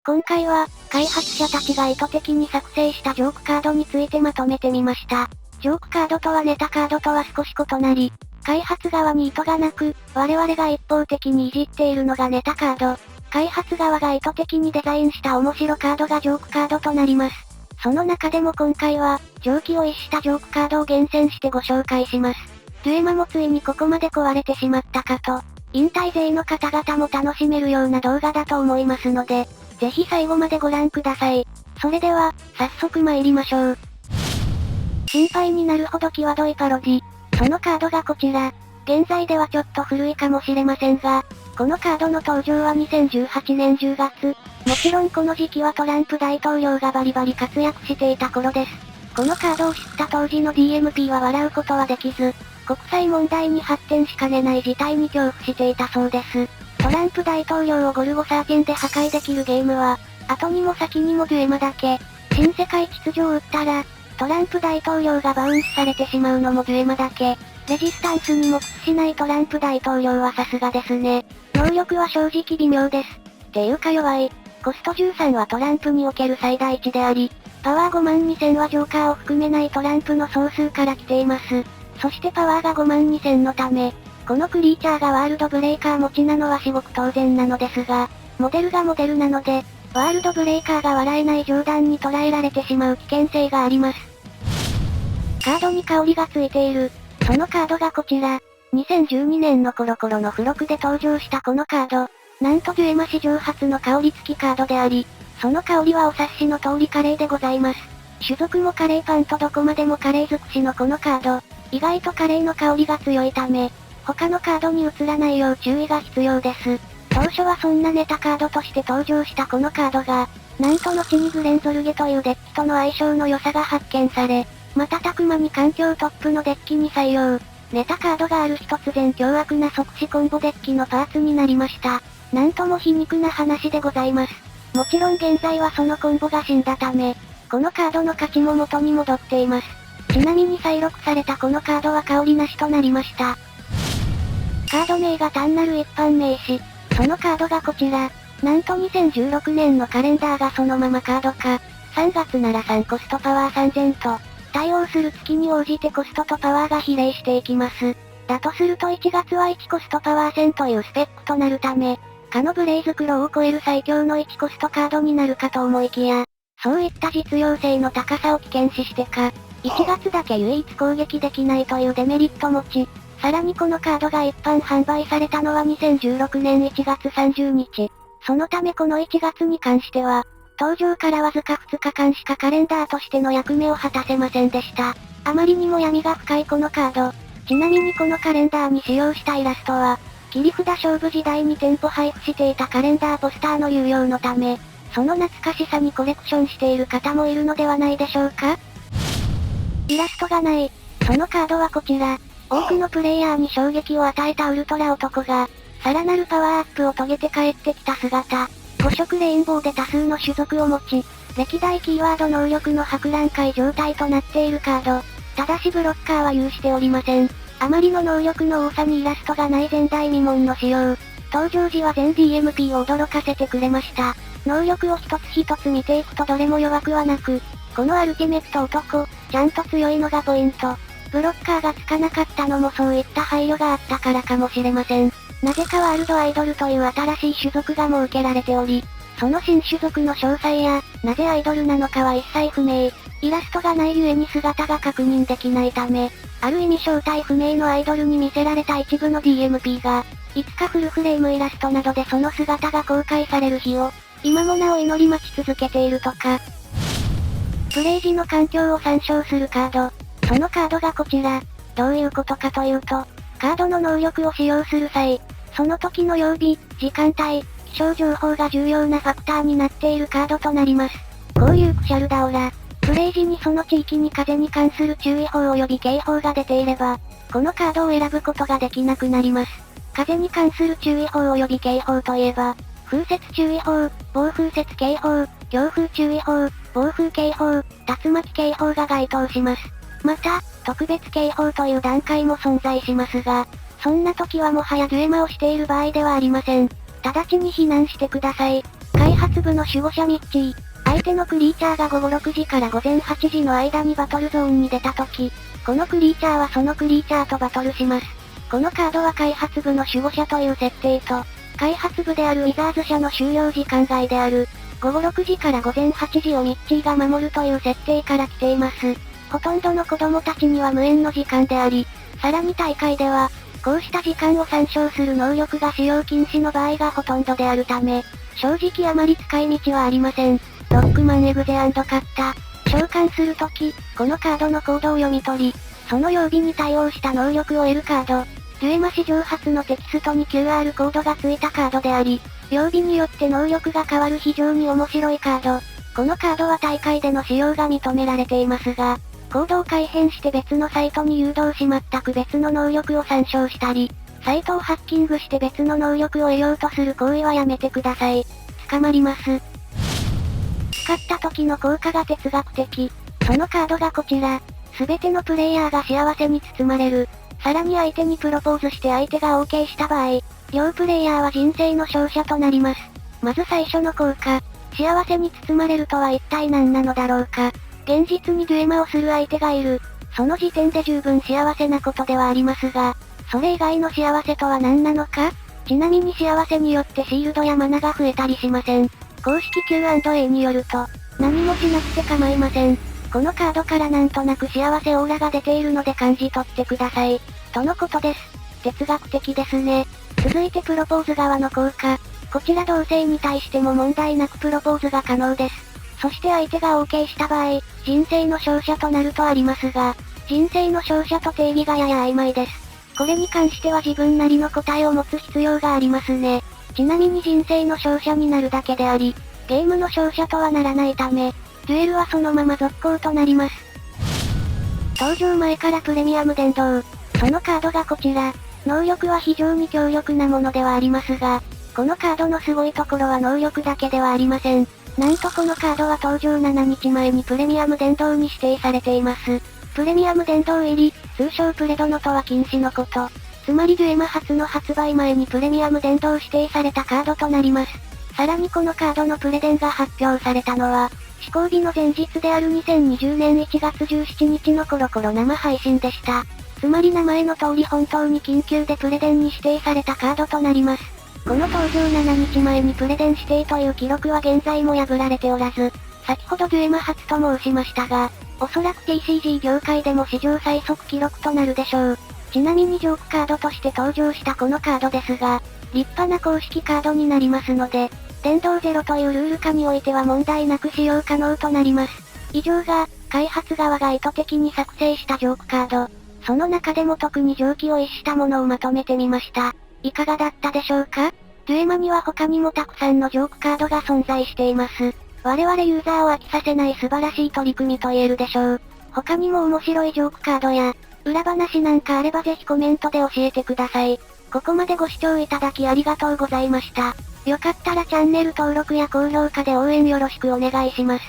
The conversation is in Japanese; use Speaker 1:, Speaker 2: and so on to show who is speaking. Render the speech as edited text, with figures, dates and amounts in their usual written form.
Speaker 1: 今回は、開発者たちが意図的に作成したジョークカードについてまとめてみました。ジョークカードとはネタカードとは少し異なり、開発側に意図がなく、我々が一方的にいじっているのがネタカード。開発側が意図的にデザインした面白カードがジョークカードとなります。その中でも今回は、常軌を逸したジョークカードを厳選してご紹介します。デュエマもついにここまで壊れてしまったかと、引退勢の方々も楽しめるような動画だと思いますので、ぜひ最後までご覧ください。それでは、早速参りましょう。心配になるほど際どいパロディ。そのカードがこちら。現在ではちょっと古いかもしれませんが、このカードの登場は2018年10月。もちろんこの時期はトランプ大統領がバリバリ活躍していた頃です。このカードを知った当時の DMP は笑うことはできず、国際問題に発展しかねない事態に恐怖していたそうです。トランプ大統領をゴルゴ13で破壊できるゲームは、後にも先にもデュエマだけ。新世界秩序を打ったら、トランプ大統領がバウンスされてしまうのもデュエマだけ。レジスタンスにも屈しないトランプ大統領はさすがですね。能力は正直微妙です。っていうか弱い。コスト13はトランプにおける最大値であり、パワー52000はジョーカーを含めないトランプの総数から来ています。そしてパワーが52000のため、このクリーチャーがワールドブレイカー持ちなのは至極当然なのですが、モデルがモデルなので、ワールドブレイカーが笑えない冗談に捉えられてしまう危険性があります。カードに香りがついている。そのカードがこちら。2012年のコロコロの付録で登場したこのカード。なんとデュエマ史上初の香り付きカードであり、その香りはお察しの通りカレーでございます。種族もカレーパンとどこまでもカレー尽くしのこのカード。意外とカレーの香りが強いため、他のカードに移らないよう注意が必要です。当初はそんなネタカードとして登場したこのカードが、なんと後にグレンゾルゲというデッキとの相性の良さが発見され、瞬く間に環境トップのデッキに採用。ネタカードがある日突然凶悪な即死コンボデッキのパーツになりました。なんとも皮肉な話でございます。もちろん現在はそのコンボが死んだため、このカードの価値も元に戻っています。ちなみに再録されたこのカードは香りなしとなりました。カード名が単なる一般名詞。そのカードがこちら。なんと2016年のカレンダーがそのままカード化。3月なら3コストパワー3000と、対応する月に応じてコストとパワーが比例していきます。だとすると1月は1コストパワー1000というスペックとなるため、かのブレイズクローを超える最強の1コストカードになるかと思いきや、そういった実用性の高さを危険視してか、1月だけ唯一攻撃できないというデメリット持ち、さらにこのカードが一般販売されたのは2016年1月30日。そのためこの1月に関しては、登場からわずか2日間しかカレンダーとしての役目を果たせませんでした。あまりにも闇が深いこのカード。ちなみにこのカレンダーに使用したイラストは、切り札勝負時代に店舗配布していたカレンダーポスターの有用のため、その懐かしさにコレクションしている方もいるのではないでしょうか？イラストがない。そのカードはこちら。多くのプレイヤーに衝撃を与えたウルトラ男が、さらなるパワーアップを遂げて帰ってきた姿。5色レインボーで多数の種族を持ち、歴代キーワード能力の博覧会状態となっているカード。ただしブロッカーは有しておりません。あまりの能力の多さにイラストがない前代未聞の仕様。登場時は全 DMP を驚かせてくれました。能力を一つ一つ見ていくとどれも弱くはなく、このアルティメット男、ちゃんと強いのがポイント。ブロッカーがつかなかったのもそういった配慮があったからかもしれません。なぜかワールドアイドルという新しい種族が設けられており、その新種族の詳細や、なぜアイドルなのかは一切不明。イラストがないゆえに姿が確認できないため、ある意味正体不明のアイドルに見せられた一部の DMP が、いつかフルフレームイラストなどでその姿が公開される日を、今もなお祈り待ち続けているとか。プレイ時の環境を参照するカード。そのカードがこちら。どういうことかというと、カードの能力を使用する際、その時の曜日、時間帯、気象情報が重要なファクターになっているカードとなります。こういうクシャルダオラ。プレイ時にその地域に風に関する注意報及び警報が出ていれば、このカードを選ぶことができなくなります。風に関する注意報及び警報といえば、風雪注意報、暴風雪警報、強風注意報、暴風警報、竜巻警報が該当します。また、特別警報という段階も存在しますが、そんな時はもはやデュエマをしている場合ではありません。直ちに避難してください。開発部の守護者ミッチー。相手のクリーチャーが午後6時から午前8時の間にバトルゾーンに出た時、このクリーチャーはそのクリーチャーとバトルします。このカードは開発部の守護者という設定と、開発部であるウィザーズ社の終了時間外である、午後6時から午前8時をミッチーが守るという設定から来ています。ほとんどの子供たちには無縁の時間であり、さらに大会では、こうした時間を参照する能力が使用禁止の場合がほとんどであるため、正直あまり使い道はありません。ロックマンエグゼ&カッタ。召喚するとき、このカードのコードを読み取り、その曜日に対応した能力を得るカード。デュエマ史上初のテキストに QR コードが付いたカードであり、曜日によって能力が変わる非常に面白いカード。このカードは大会での使用が認められていますが、コードを改変して別のサイトに誘導し全く別の能力を参照したり、サイトをハッキングして別の能力を得ようとする行為はやめてください。捕まります。使った時の効果が哲学的。そのカードがこちら。すべてのプレイヤーが幸せに包まれる。さらに相手にプロポーズして相手が OK した場合、両プレイヤーは人生の勝者となります。まず最初の効果。幸せに包まれるとは一体何なのだろうか。現実にデュエマをする相手がいる。その時点で十分幸せなことではありますが、それ以外の幸せとは何なのか？ちなみに幸せによってシールドやマナが増えたりしません。公式 Q&A によると、何もしなくて構いません。このカードからなんとなく幸せオーラが出ているので感じ取ってください。とのことです。哲学的ですね。続いてプロポーズ側の効果。こちら同性に対しても問題なくプロポーズが可能です。そして相手が OK した場合、人生の勝者となるとありますが、人生の勝者と定義がやや曖昧です。これに関しては自分なりの答えを持つ必要がありますね。ちなみに人生の勝者になるだけであり、ゲームの勝者とはならないため、デュエルはそのまま続行となります。登場前からプレミアム殿堂。そのカードがこちら。能力は非常に強力なものではありますが、このカードのすごいところは能力だけではありません。なんとこのカードは登場7日前にプレミアム殿堂に指定されています。プレミアム殿堂入り、通称プレドノとは禁止のこと。つまりデュエマ初の発売前にプレミアム殿堂指定されたカードとなります。さらにこのカードのプレデンが発表されたのは、施行日の前日である2020年1月17日のコロコロ生配信でした。つまり名前の通り本当に緊急でプレデンに指定されたカードとなります。この登場7日前にプレデン指定という記録は現在も破られておらず、先ほどデュエマ初と申しましたが、おそらく TCG 業界でも史上最速記録となるでしょう。ちなみにジョークカードとして登場したこのカードですが、立派な公式カードになりますので、殿堂ゼロというルール化においては問題なく使用可能となります。以上が、開発側が意図的に作成したジョークカード。その中でも特に常軌を逸したものをまとめてみました。いかがだったでしょうか？デュエマには他にもたくさんのジョークカードが存在しています。我々ユーザーを飽きさせない素晴らしい取り組みと言えるでしょう。他にも面白いジョークカードや、裏話なんかあればぜひコメントで教えてください。ここまでご視聴いただきありがとうございました。よかったらチャンネル登録や高評価で応援よろしくお願いします。